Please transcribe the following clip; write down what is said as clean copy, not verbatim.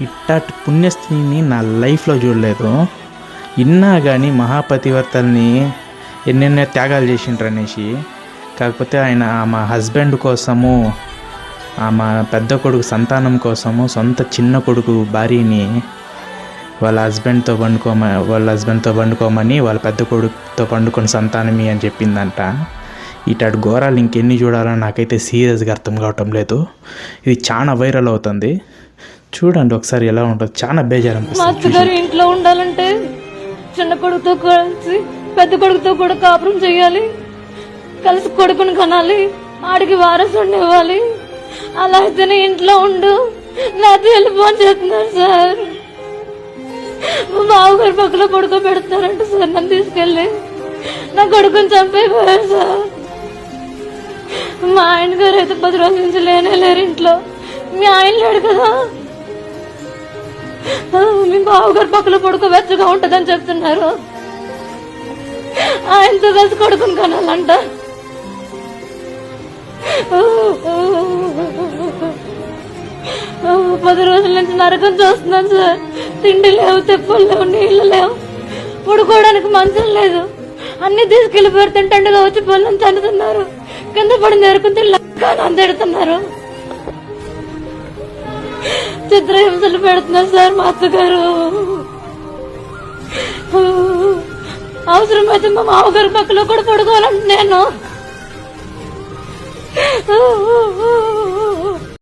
ఇట్టాటి పుణ్యస్త్రీని నా లైఫ్లో చూడలేదు. ఇన్నా కానీ మహాపతివర్తల్ని ఎన్నెన్నో త్యాగాలు చేసిండ్రు అనేసి. కాకపోతే ఆయన మా హస్బెండ్ కోసము, మా పెద్ద కొడుకు సంతానం కోసము సొంత చిన్న కొడుకు భార్యని వాళ్ళ హస్బెండ్తో పండుకోమని వాళ్ళ పెద్ద కొడుకుతో పండుకొని సంతానమి అని చెప్పిందంట. ఇటాడు ఘోరాలు ఇంకెన్ని చూడాలని నాకైతే సీరియస్గా అర్థం కావటం లేదు. ఇది చాలా వైరల్ అవుతుంది. చూడండి ఒకసారి ఎలా ఉంటుంది. చాలా బేజారు అనిపిస్తుంది. ఇంట్లో ఉండాలంటే చిన్న కొడుకుతో కలిసి పెద్ద కొడుకుతో కూడా కాపురం చేయాలి, కలిసి కొడుకుని కనాలి, ఆడికి వారసుని ఇవ్వాలి. అలా అయితేనే ఇంట్లో ఉండు, నాతో వెళ్ళిపోని చెప్తున్నారు సార్. మా బావగారు పక్కన పడుకోబెడతారంట సార్. నన్ను తీసుకెళ్ళి నా కొడుకుని చంపైపోయారు సార్. మా ఆయన గారు అయితే 10 రోజుల నుంచి లేరు ఇంట్లో. మీ ఆయన లేడు కదా, మీ బావగారు పక్కన పడుకోవెచ్చగా ఉంటదని చెప్తున్నారు. ఆయనతో కలిసి కొడుకుని కనాలంట. 10 రోజుల నుంచి నరకం చూస్తున్నాను సార్. తిండి లేవు, తెప్పులు లేవు, నీళ్లు లేవు, పడుకోవడానికి మంచం లేదు. అన్ని తీసుకెళ్లిపోయారు. తింటండుగా వచ్చి పొలం చండుతున్నారు, కింద పడి నేర్కొని తిడుతున్నారు, చిత్రహింసలు పెడుతున్నారు సార్ మా అత్తగారు. అవసరమైతే మా మామగారి పక్కలో కూడా పడుకోవాలంటే నేను